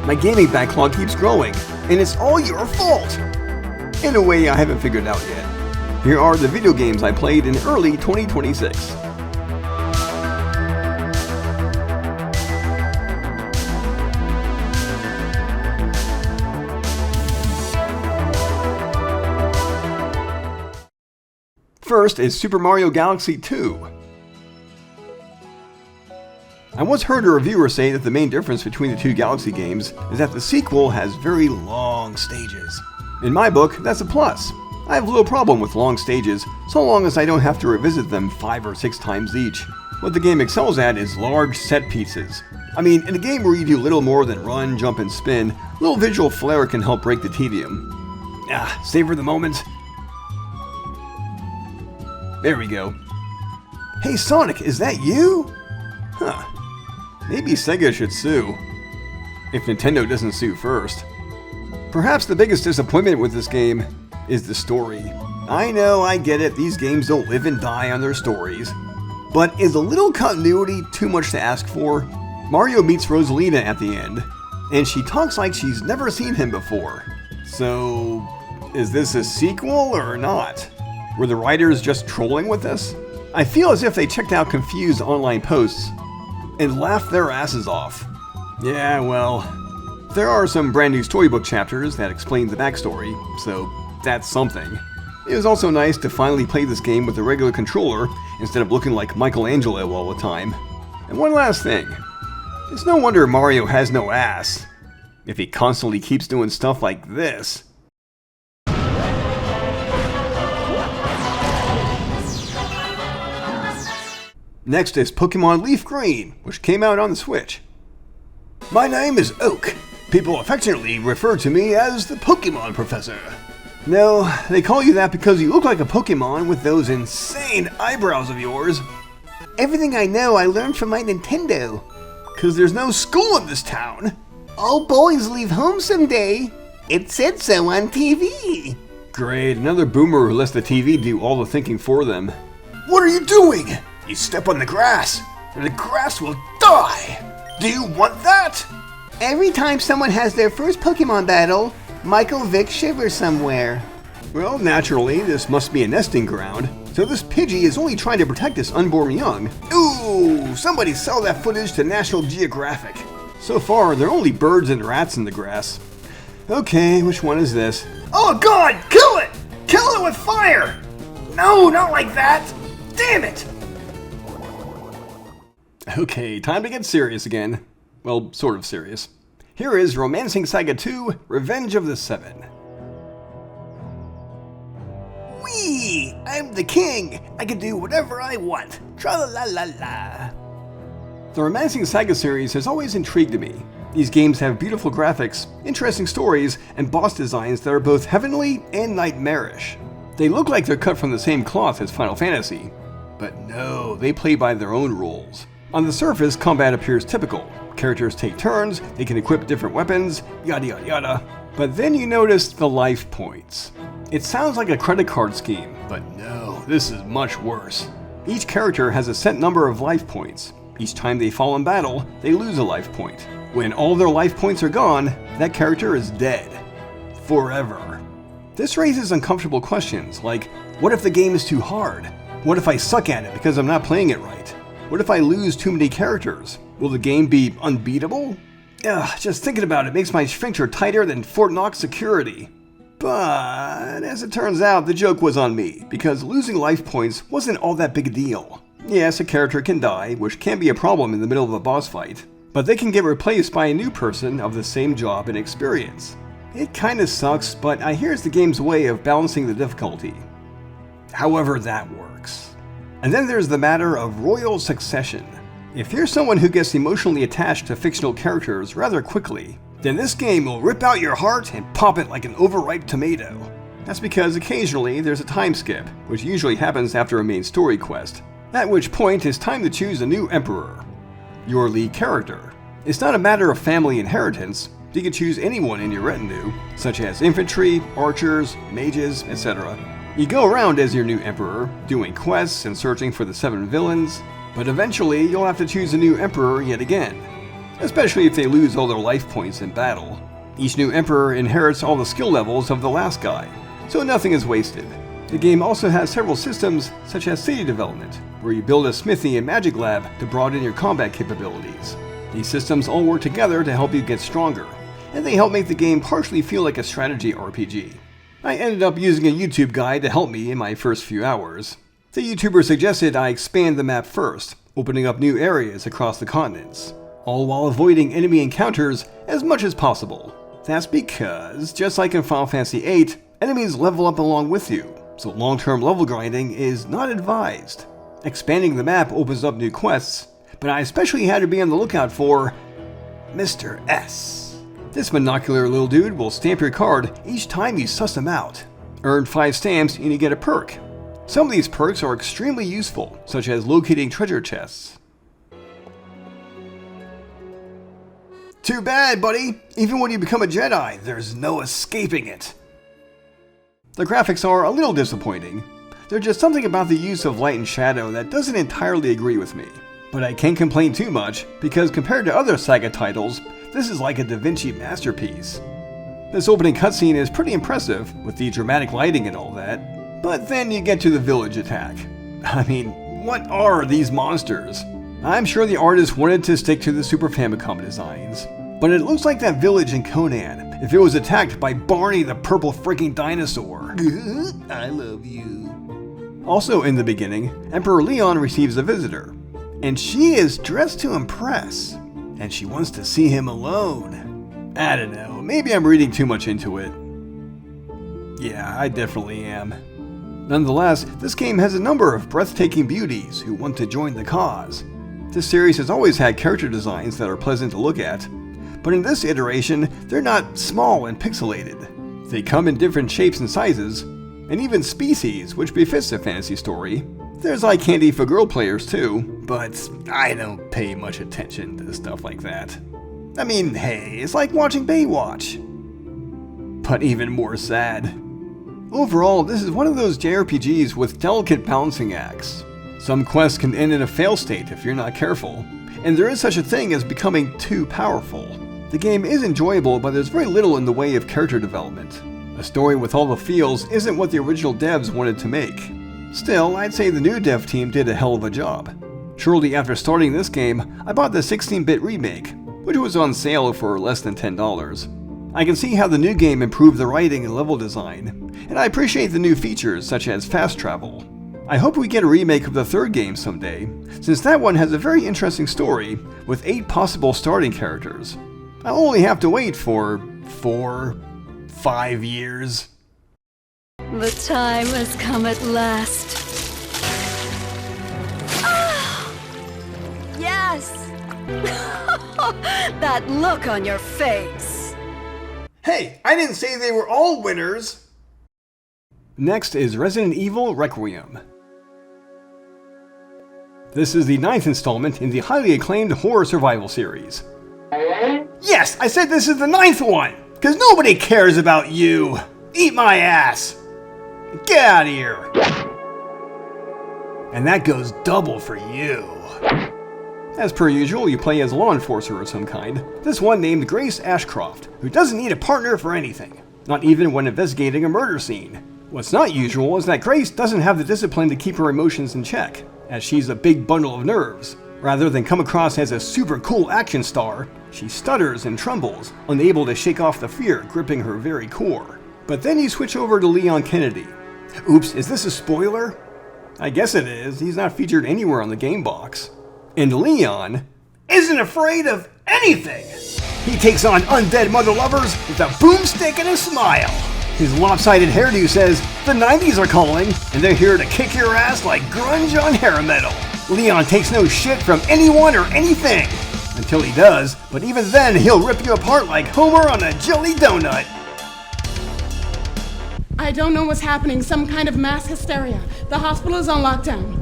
My gaming backlog keeps growing, and it's all your fault! In a way I haven't figured out yet. Here are the video games I played in early 2026. First is Super Mario Galaxy 2. I once heard a reviewer say that the main difference between the two Galaxy games is that the sequel has very long stages. In my book, that's a plus. I have little problem with long stages, so long as I don't have to revisit them 5 or 6 times each. What the game excels at is large set pieces. I mean, in a game where you do little more than run, jump, and spin, a little visual flair can help break the tedium. Savor the moment. There we go. Hey Sonic, is that you? Huh. Maybe Sega should sue. If Nintendo doesn't sue first. Perhaps the biggest disappointment with this game is the story. I know, I get it, these games don't live and die on their stories. But is a little continuity too much to ask for? Mario meets Rosalina at the end, and she talks like she's never seen him before. So, is this a sequel or not? Were the writers just trolling with this? I feel as if they checked out confused online posts and laughed their asses off. Yeah, well, there are some brand new storybook chapters that explain the backstory, so that's something. It was also nice to finally play this game with a regular controller instead of looking like Michelangelo all the time. And one last thing. It's no wonder Mario has no ass if he constantly keeps doing stuff like this. Next is Pokemon Leafgreen, which came out on the Switch. My name is Oak. People affectionately refer to me as the Pokemon Professor. No, they call you that because you look like a Pokemon with those insane eyebrows of yours. Everything I know I learned from my Nintendo. Cause there's no school in this town. All boys leave home someday. It said so on TV. Great, another boomer who lets the TV do all the thinking for them. What are you doing? You step on the grass, and the grass will die! Do you want that? Every time someone has their first Pokemon battle, Michael Vick shivers somewhere. Well, naturally, this must be a nesting ground, so this Pidgey is only trying to protect its unborn young. Ooh, somebody sell that footage to National Geographic. So far, there are only birds and rats in the grass. Okay, which one is this? Oh god, kill it! Kill it with fire! No, not like that! Damn it! Okay, time to get serious again. Well, sort of serious. Here is Romancing Saga 2, Revenge of the Seven. Whee! I'm the king! I can do whatever I want! Tra-la-la-la-la! The Romancing Saga series has always intrigued me. These games have beautiful graphics, interesting stories, and boss designs that are both heavenly and nightmarish. They look like they're cut from the same cloth as Final Fantasy. But no, they play by their own rules. On the surface, combat appears typical. Characters take turns, they can equip different weapons, yada yada yada. But then you notice the life points. It sounds like a credit card scheme, but no, this is much worse. Each character has a set number of life points. Each time they fall in battle, they lose a life point. When all their life points are gone, that character is dead. Forever. This raises uncomfortable questions like, what if the game is too hard? What if I suck at it because I'm not playing it right? What if I lose too many characters? Will the game be unbeatable? Just thinking about it makes my sphincter tighter than Fort Knox security. But as it turns out, the joke was on me, because losing life points wasn't all that big a deal. Yes, a character can die, which can be a problem in the middle of a boss fight, but they can get replaced by a new person of the same job and experience. It kinda sucks, but I hear it's the game's way of balancing the difficulty. However that works. And then there's the matter of royal succession. If you're someone who gets emotionally attached to fictional characters rather quickly, then this game will rip out your heart and pop it like an overripe tomato. That's because occasionally there's a time skip, which usually happens after a main story quest, at which point it's time to choose a new emperor, your lead character. It's not a matter of family inheritance. You can choose anyone in your retinue, such as infantry, archers, mages, etc. You go around as your new emperor, doing quests and searching for the 7 villains, but eventually you'll have to choose a new emperor yet again. especially if they lose all their life points in battle. Each new emperor inherits all the skill levels of the last guy, so nothing is wasted. The game also has several systems, such as city development, where you build a smithy and magic lab to broaden your combat capabilities. These systems all work together to help you get stronger, and they help make the game partially feel like a strategy RPG. I ended up using a YouTube guide to help me in my first few hours. The YouTuber suggested I expand the map first, opening up new areas across the continents, all while avoiding enemy encounters as much as possible. That's because, just like in Final Fantasy VIII, enemies level up along with you, so long-term level grinding is not advised. Expanding the map opens up new quests, but I especially had to be on the lookout for Mr. S. This monocular little dude will stamp your card each time you suss him out. Earn 5 stamps and you get a perk. Some of these perks are extremely useful, such as locating treasure chests. Too bad, buddy! Even when you become a Jedi, there's no escaping it. The graphics are a little disappointing. There's just something about the use of light and shadow that doesn't entirely agree with me. But I can't complain too much, because compared to other Saga titles, this is like a Da Vinci masterpiece. This opening cutscene is pretty impressive, with the dramatic lighting and all that. But then you get to the village attack. I mean, what are these monsters? I'm sure the artist wanted to stick to the Super Famicom designs. But it looks like that village in Conan, if it was attacked by Barney the purple freaking dinosaur. I love you. Also in the beginning, Emperor Leon receives a visitor. And she is dressed to impress. And she wants to see him alone. I don't know, maybe I'm reading too much into it. Yeah, I definitely am. Nonetheless, this game has a number of breathtaking beauties who want to join the cause. This series has always had character designs that are pleasant to look at, but in this iteration, they're not small and pixelated. They come in different shapes and sizes, and even species, which befits a fantasy story. There's eye candy for girl players too, but I don't pay much attention to stuff like that. I mean, hey, it's like watching Baywatch. But even more sad. Overall, this is one of those JRPGs with delicate balancing acts. Some quests can end in a fail state if you're not careful, and there is such a thing as becoming too powerful. The game is enjoyable, but there's very little in the way of character development. A story with all the feels isn't what the original devs wanted to make. Still, I'd say the new dev team did a hell of a job. Shortly after starting this game, I bought the 16-bit remake, which was on sale for less than $10. I can see how the new game improved the writing and level design, and I appreciate the new features such as fast travel. I hope we get a remake of the third game someday, since that one has a very interesting story with 8 possible starting characters. I'll only have to wait for 5 years. The time has come at last. Ah! Yes! That look on your face. Hey, I didn't say they were all winners! Next is Resident Evil Requiem. This is the 9th installment in the highly acclaimed horror survival series. Yes, I said this is the 9th one! Cause nobody cares about you! Eat my ass! Get out of here! And that goes double for you. As per usual, you play as a law enforcer of some kind. This one named Grace Ashcroft, who doesn't need a partner for anything. Not even when investigating a murder scene. What's not usual is that Grace doesn't have the discipline to keep her emotions in check, as she's a big bundle of nerves. Rather than come across as a super cool action star, she stutters and trembles, unable to shake off the fear gripping her very core. But then you switch over to Leon Kennedy. Oops, is this a spoiler? I guess it is, he's not featured anywhere on the game box. And Leon isn't afraid of anything! He takes on undead mother lovers with a boomstick and a smile. His lopsided hairdo says, the 90s are calling, and they're here to kick your ass like grunge on hair metal. Leon takes no shit from anyone or anything. Until he does, but even then he'll rip you apart like Homer on a jelly donut. I don't know what's happening, some kind of mass hysteria. The hospital is on lockdown.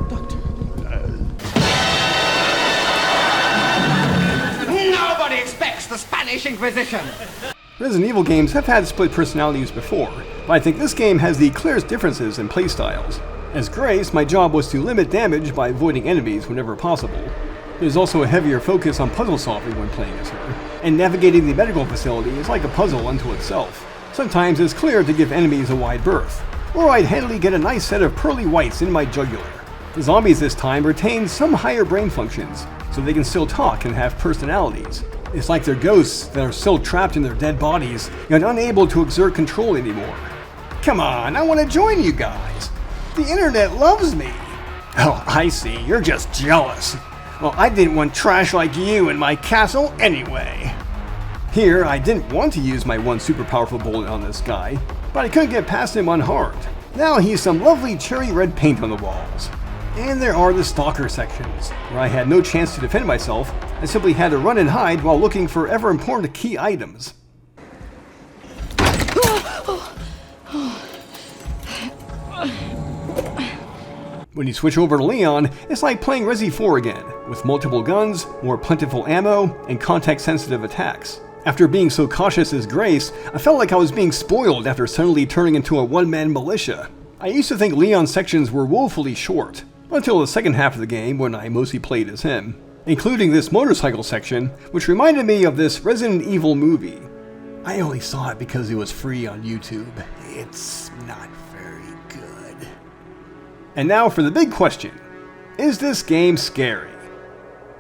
Doctor. Nobody expects the Spanish Inquisition! Resident Evil games have had split personalities before, but I think this game has the clearest differences in playstyles. As Grace, my job was to limit damage by avoiding enemies whenever possible. There's also a heavier focus on puzzle solving when playing as her, and navigating the medical facility is like a puzzle unto itself. Sometimes it's clear to give enemies a wide berth, or I'd handily get a nice set of pearly whites in my jugular. The zombies this time retain some higher brain functions, so they can still talk and have personalities. It's like they're ghosts that are still trapped in their dead bodies, yet unable to exert control anymore. Come on, I want to join you guys. The internet loves me. Oh, I see, you're just jealous. Well, I didn't want trash like you in my castle anyway. Here, I didn't want to use my one super powerful bullet on this guy, but I couldn't get past him unharmed. Now he's some lovely cherry red paint on the walls. And there are the stalker sections, where I had no chance to defend myself. I simply had to run and hide while looking for ever important key items. When you switch over to Leon, it's like playing Resi 4 again, with multiple guns, more plentiful ammo, and context-sensitive attacks. After being so cautious as Grace, I felt like I was being spoiled after suddenly turning into a one-man militia. I used to think Leon's sections were woefully short, until the second half of the game when I mostly played as him, including this motorcycle section, which reminded me of this Resident Evil movie. I only saw it because it was free on YouTube. It's not very good. And now for the big question. Is this game scary?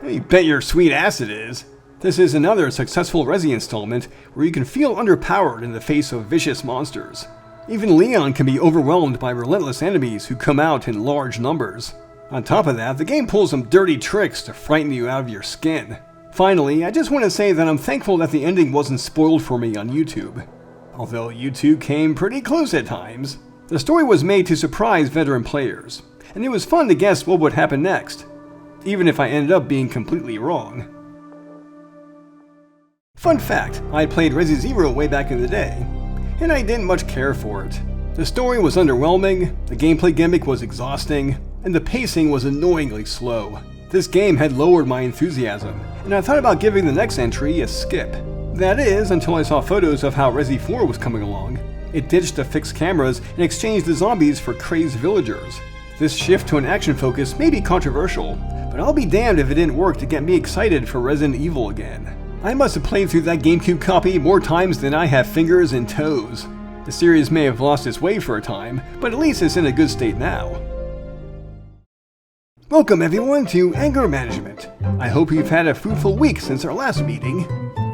You bet your sweet ass it is. This is another successful Resi installment where you can feel underpowered in the face of vicious monsters. Even Leon can be overwhelmed by relentless enemies who come out in large numbers. On top of that, the game pulls some dirty tricks to frighten you out of your skin. Finally, I just want to say that I'm thankful that the ending wasn't spoiled for me on YouTube. Although YouTube came pretty close at times. The story was made to surprise veteran players, and it was fun to guess what would happen next, even if I ended up being completely wrong. Fun fact, I played Resi 0 way back in the day, and I didn't much care for it. The story was underwhelming, the gameplay gimmick was exhausting, and the pacing was annoyingly slow. This game had lowered my enthusiasm, and I thought about giving the next entry a skip. That is, until I saw photos of how Resi 4 was coming along. It ditched the fixed cameras and exchanged the zombies for crazed villagers. This shift to an action focus may be controversial, but I'll be damned if it didn't work to get me excited for Resident Evil again. I must have played through that GameCube copy more times than I have fingers and toes. The series may have lost its way for a time, but at least it's in a good state now. Welcome everyone to Anger Management. I hope you've had a fruitful week since our last meeting.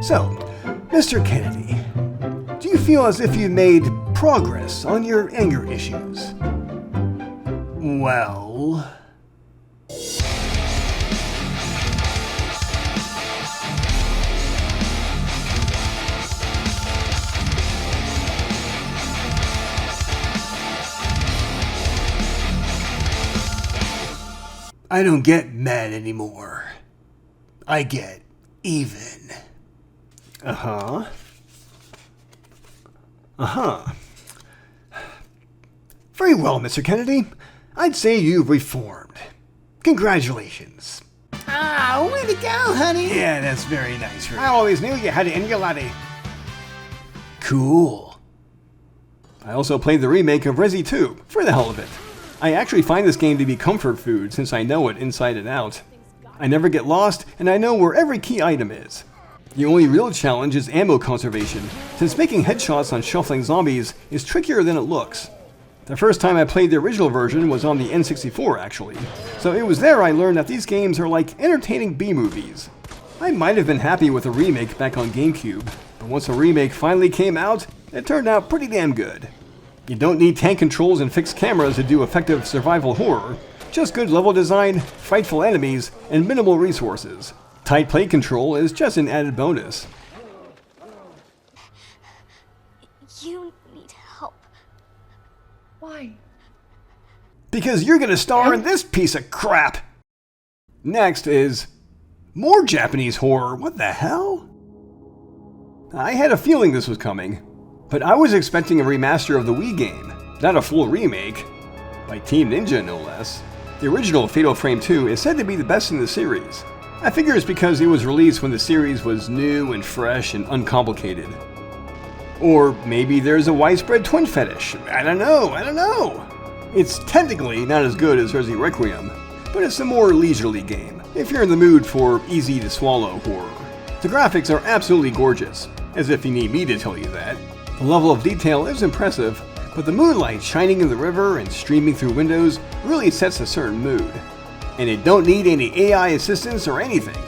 So, Mr. Kennedy, do you feel as if you've made progress on your anger issues? Well... I don't get mad anymore. I get even. Uh-huh. Very well, Mr. Kennedy. I'd say you've reformed. Congratulations. Ah, way to go, honey. Yeah, that's very nice, Rick. I always knew you had it in your laddie. Cool. I also played the remake of Resi 2, for the hell of it. I actually find this game to be comfort food since I know it inside and out. I never get lost, and I know where every key item is. The only real challenge is ammo conservation, since making headshots on shuffling zombies is trickier than it looks. The first time I played the original version was on the N64 actually, so it was there I learned that these games are like entertaining B-movies. I might have been happy with a remake back on GameCube, but once a remake finally came out, it turned out pretty damn good. You don't need tank controls and fixed cameras to do effective survival horror, just good level design, frightful enemies, and minimal resources. Tight play control is just an added bonus. You need help. Why? Because you're gonna star in this piece of crap! Next is... more Japanese horror, what the hell? I had a feeling this was coming. But I was expecting a remaster of the Wii game, not a full remake. By Team Ninja, no less. The original Fatal Frame 2 is said to be the best in the series. I figure it's because it was released when the series was new and fresh and uncomplicated. Or maybe there's a widespread twin fetish. I don't know. It's technically not as good as Requiem, but it's a more leisurely game. if you're in the mood for easy-to-swallow horror. The graphics are absolutely gorgeous, as if you need me to tell you that. The level of detail is impressive, but the moonlight shining in the river and streaming through windows really sets a certain mood. And it don't need any AI assistance or anything.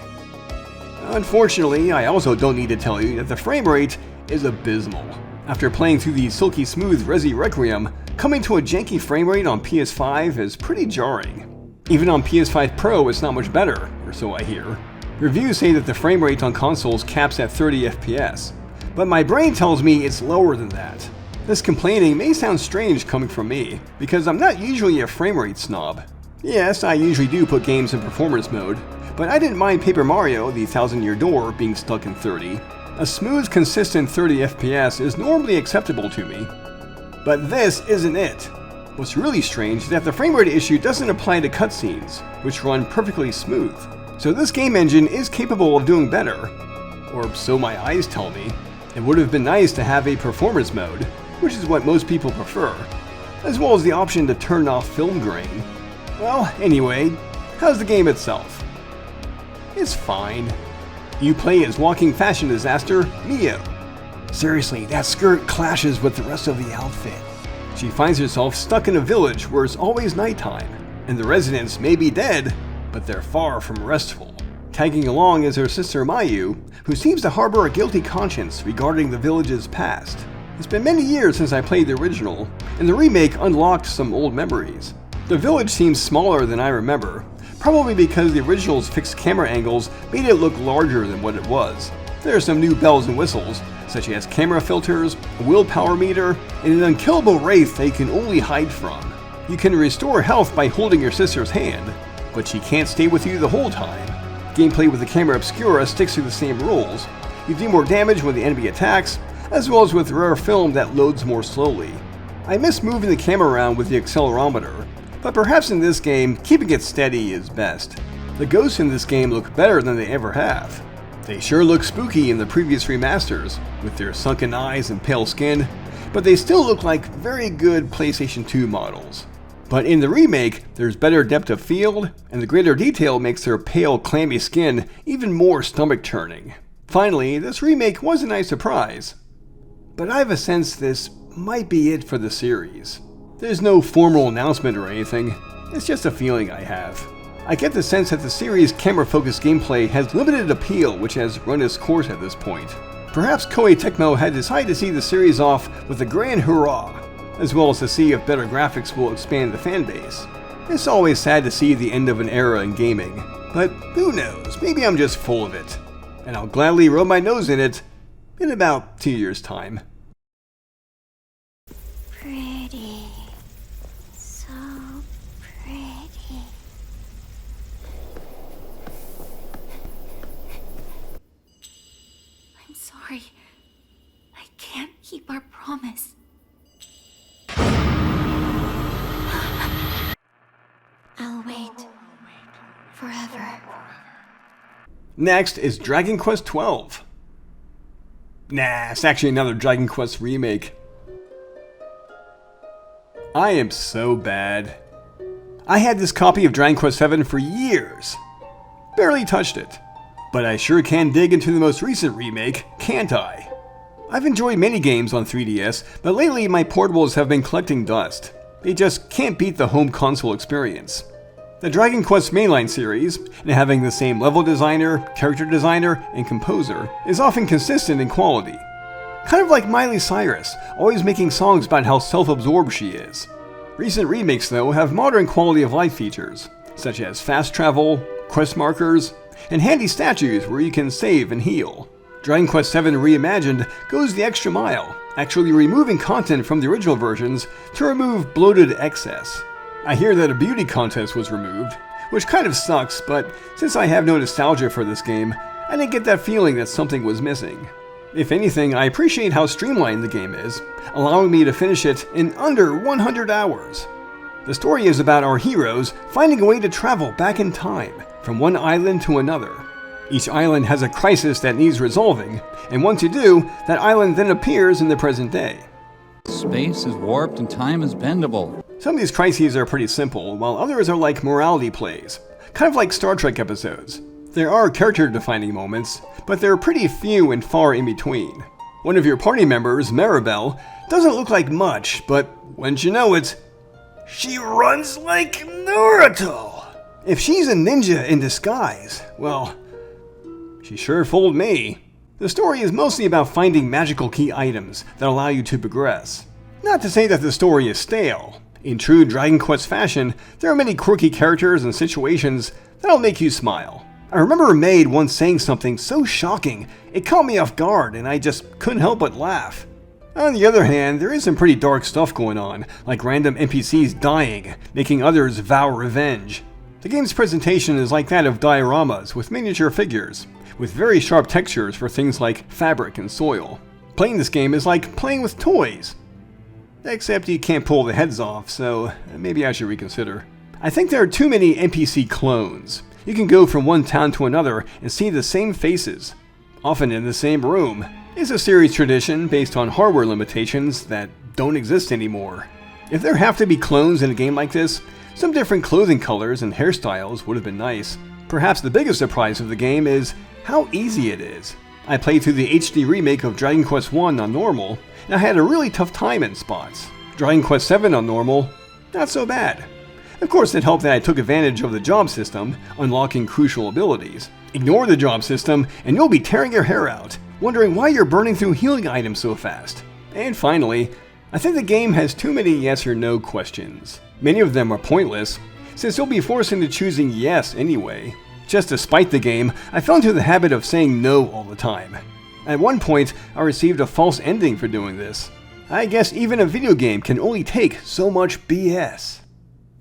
Unfortunately, I also don't need to tell you that the frame rate is abysmal. After playing through the silky smooth Resi Requiem, coming to a janky frame rate on PS5 is pretty jarring. Even on PS5 Pro it's not much better, or so I hear. Reviews say that the frame rate on consoles caps at 30 FPS, but my brain tells me it's lower than that. This complaining may sound strange coming from me, because I'm not usually a frame rate snob. Yes, I usually do put games in performance mode, but I didn't mind Paper Mario: The Thousand Year Door being stuck in 30. A smooth, consistent 30 FPS is normally acceptable to me. But this isn't it. What's really strange is that the frame rate issue doesn't apply to cutscenes, which run perfectly smooth. So this game engine is capable of doing better. Or so my eyes tell me. It would have been nice to have a performance mode, which is what most people prefer, as well as the option to turn off film grain. Well, anyway, how's the game itself? It's fine. You play as walking fashion disaster, Mio. Seriously, that skirt clashes with the rest of the outfit. She finds herself stuck in a village where it's always nighttime, and the residents may be dead, but they're far from restful. Tagging along is her sister Mayu, who seems to harbor a guilty conscience regarding the village's past. It's been many years since I played the original, and the remake unlocked some old memories. The village seems smaller than I remember, probably because the original's fixed camera angles made it look larger than what it was. There are some new bells and whistles, such as camera filters, a willpower meter, and an unkillable wraith they can only hide from. You can restore health by holding your sister's hand, but she can't stay with you the whole time. Gameplay with the camera obscura sticks to the same rules. You do more damage when the enemy attacks, as well as with rare film that loads more slowly. I miss moving the camera around with the accelerometer, but perhaps in this game, keeping it steady is best. The ghosts in this game look better than they ever have. They sure look spooky in the previous remasters, with their sunken eyes and pale skin, but they still look like very good PlayStation 2 models. But in the remake, there's better depth of field, and the greater detail makes their pale, clammy skin even more stomach-churning. Finally, this remake was a nice surprise. But I have a sense this might be it for the series. There's no formal announcement or anything, it's just a feeling I have. I get the sense that the series' camera-focused gameplay has limited appeal which has run its course at this point. Perhaps Koei Tecmo had decided to see the series off with a grand hurrah, as well as to see if better graphics will expand the fanbase. It's always sad to see the end of an era in gaming, but who knows, maybe I'm just full of it, and I'll gladly rub my nose in it in about 2 years' time. Pretty. So pretty. I'm sorry. I can't keep our promise. I'll wait. Forever. Next is Dragon Quest XII. Nah, it's actually another Dragon Quest remake. I am so bad. I had this copy of Dragon Quest VII for years. Barely touched it. But I sure can dig into the most recent remake, can't I? I've enjoyed many games on 3DS, but lately my portables have been collecting dust. They just can't beat the home console experience. The Dragon Quest mainline series, and having the same level designer, character designer, and composer, is often consistent in quality. Kind of like Miley Cyrus, always making songs about how self-absorbed she is. Recent remakes, though, have modern quality of life features, such as fast travel, quest markers, and handy statues where you can save and heal. Dragon Quest VII Reimagined goes the extra mile, actually removing content from the original versions to remove bloated excess. I hear that a beauty contest was removed, which kind of sucks, but since I have no nostalgia for this game, I didn't get that feeling that something was missing. If anything, I appreciate how streamlined the game is, allowing me to finish it in under 100 hours. The story is about our heroes finding a way to travel back in time, from one island to another. Each island has a crisis that needs resolving, and once you do, that island then appears in the present day. Space is warped and time is bendable. Some of these crises are pretty simple, while others are like morality plays, kind of like Star Trek episodes. There are character-defining moments, but they're pretty few and far in between. One of your party members, Maribel, doesn't look like much, but wouldn't you know it, she runs like Naruto! If she's a ninja in disguise, well, she sure fooled me. The story is mostly about finding magical key items that allow you to progress. Not to say that the story is stale. In true Dragon Quest fashion, there are many quirky characters and situations that'll make you smile. I remember a maid once saying something so shocking, it caught me off guard and I just couldn't help but laugh. On the other hand, there is some pretty dark stuff going on, like random NPCs dying, making others vow revenge. The game's presentation is like that of dioramas with miniature figures, with very sharp textures for things like fabric and soil. Playing this game is like playing with toys. Except you can't pull the heads off, so maybe I should reconsider. I think there are too many NPC clones. You can go from one town to another and see the same faces, often in the same room. It's a series tradition based on hardware limitations that don't exist anymore. If there have to be clones in a game like this, some different clothing colors and hairstyles would have been nice. Perhaps the biggest surprise of the game is how easy it is. I played through the HD remake of Dragon Quest I on normal, and I had a really tough time in spots. Dragon Quest VII on normal, not so bad. Of course, it helped that I took advantage of the job system, unlocking crucial abilities. Ignore the job system, and you'll be tearing your hair out, wondering why you're burning through healing items so fast. And finally, I think the game has too many yes or no questions. Many of them are pointless, since you'll be forced into choosing yes anyway. Just to spite the game, I fell into the habit of saying no all the time. At one point, I received a false ending for doing this. I guess even a video game can only take so much BS.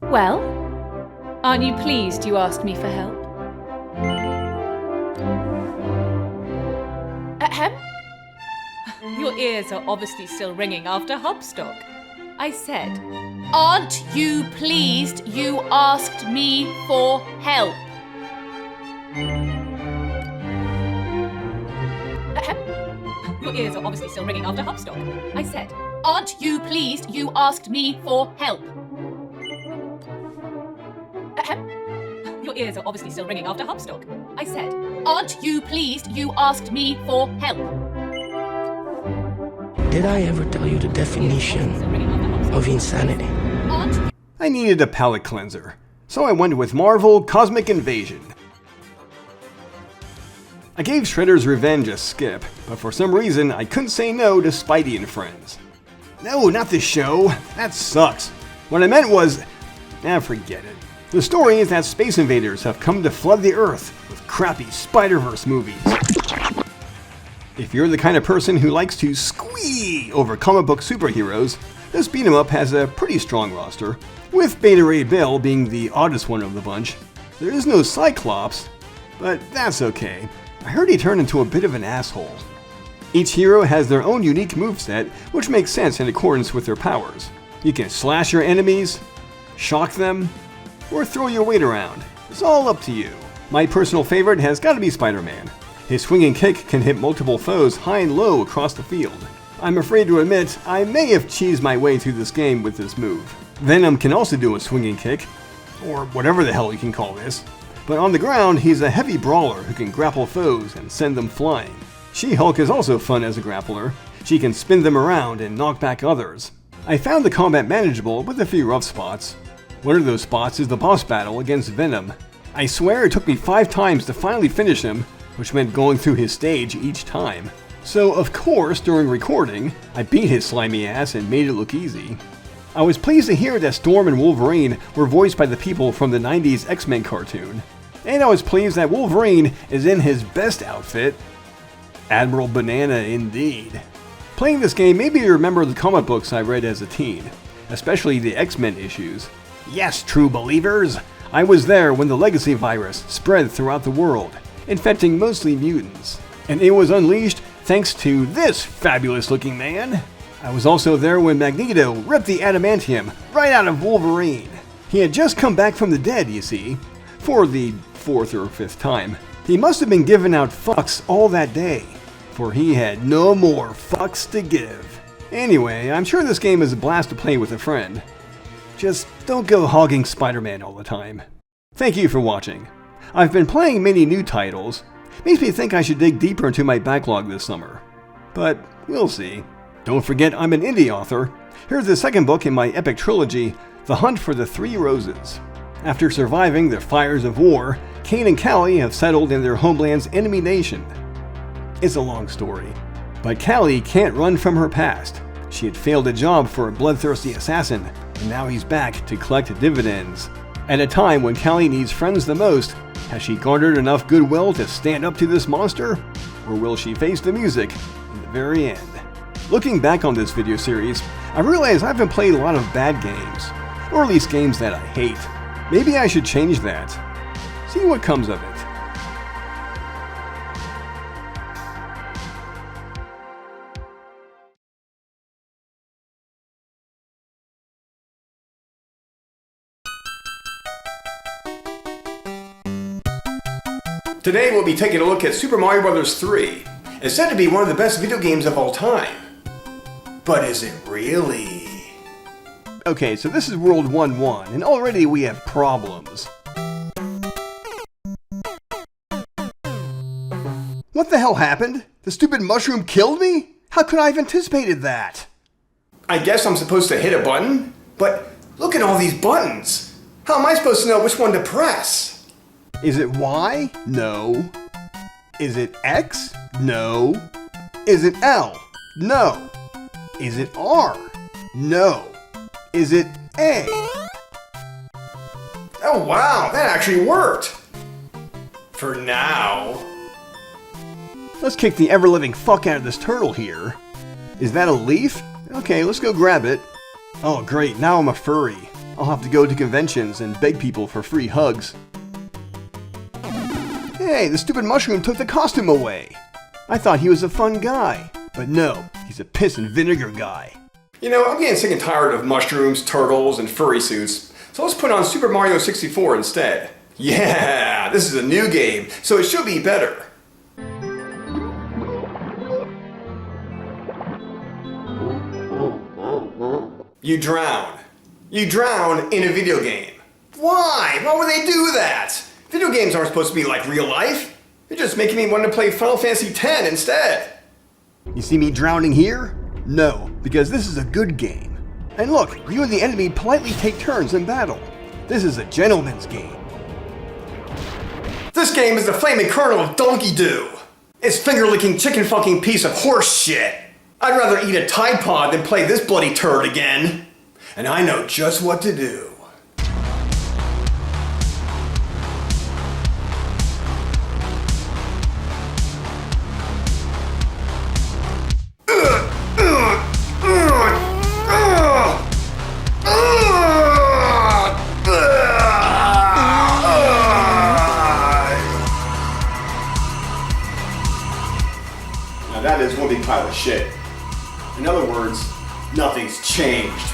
Well, aren't you pleased you asked me for help? Ahem? Your ears are obviously still ringing after Hopstock. I said, aren't you pleased you asked me for help? Your ears are obviously still ringing after Hopstock. I said, aren't you pleased you asked me for help? Ahem. Your ears are obviously still ringing after Hopstock. I said, aren't you pleased you asked me for help? Did I ever tell you the definition of insanity? I needed a palate cleanser, so I went with Marvel Cosmic Invasion. I gave Shredder's Revenge a skip, but for some reason I couldn't say no to Spidey and Friends. No, not this show. That sucks. What I meant was, forget it. The story is that space invaders have come to flood the Earth with crappy Spider-Verse movies. If you're the kind of person who likes to squee over comic book superheroes, this beat-em-up has a pretty strong roster, with Beta Ray Bill being the oddest one of the bunch. There is no Cyclops, but that's okay. I heard he turned into a bit of an asshole. Each hero has their own unique moveset, which makes sense in accordance with their powers. You can slash your enemies, shock them, or throw your weight around. It's all up to you. My personal favorite has got to be Spider-Man. His swinging kick can hit multiple foes high and low across the field. I'm afraid to admit, I may have cheesed my way through this game with this move. Venom can also do a swinging kick, or whatever the hell you can call this. But on the ground, he's a heavy brawler who can grapple foes and send them flying. She-Hulk is also fun as a grappler. She can spin them around and knock back others. I found the combat manageable with a few rough spots. One of those spots is the boss battle against Venom. I swear it took me 5 times to finally finish him, which meant going through his stage each time. So of course, during recording, I beat his slimy ass and made it look easy. I was pleased to hear that Storm and Wolverine were voiced by the people from the 90s X-Men cartoon. And I was pleased that Wolverine is in his best outfit. Admiral Banana indeed. Playing this game made me remember the comic books I read as a teen, especially the X-Men issues. Yes, true believers! I was there when the Legacy virus spread throughout the world, infecting mostly mutants. And it was unleashed thanks to this fabulous looking man. I was also there when Magneto ripped the adamantium right out of Wolverine. He had just come back from the dead, you see, for the 4th or 5th time. He must have been giving out fucks all that day, for he had no more fucks to give. Anyway, I'm sure this game is a blast to play with a friend. Just don't go hogging Spider-Man all the time. Thank you for watching. I've been playing many new titles. Makes me think I should dig deeper into my backlog this summer. But we'll see. Don't forget I'm an indie author. Here's the second book in my epic trilogy, The Hunt for the Three Roses. After surviving the fires of war, Kane and Callie have settled in their homeland's enemy nation. It's a long story, but Callie can't run from her past. She had failed a job for a bloodthirsty assassin, and now he's back to collect dividends. At a time when Callie needs friends the most, has she garnered enough goodwill to stand up to this monster? Or will she face the music in the very end? Looking back on this video series, I realize I haven't played a lot of bad games, or at least games that I hate. Maybe I should change that. See what comes of it. Today we'll be taking a look at Super Mario Bros. 3. It's said to be one of the best video games of all time. But is it really? Okay, so this is World 1-1, and already we have problems. What the hell happened? The stupid mushroom killed me? How could I have anticipated that? I guess I'm supposed to hit a button? But look at all these buttons! How am I supposed to know which one to press? Is it Y? No. Is it X? No. Is it L? No. Is it R? No. Is it A? Oh wow, that actually worked! For now. Let's kick the ever-living fuck out of this turtle here. Is that a leaf? Okay, let's go grab it. Oh great, now I'm a furry. I'll have to go to conventions and beg people for free hugs. Hey, the stupid mushroom took the costume away. I thought he was a fun guy, but no, he's a piss and vinegar guy. You know, I'm getting sick and tired of mushrooms, turtles, and furry suits, so let's put on Super Mario 64 instead. Yeah, this is a new game, so it should be better. You drown. You drown in a video game. Why? Why would they do that? Video games aren't supposed to be like real life. You're just making me want to play Final Fantasy X instead. You see me drowning here? No, because this is a good game. And look, you and the enemy politely take turns in battle. This is a gentleman's game. This game is the flaming kernel of donkey doo. It's finger-licking chicken-fucking piece of horse shit. I'd rather eat a Tide Pod than play this bloody turd again. And I know just what to do. Now that is one big pile of shit. In other words, nothing's changed.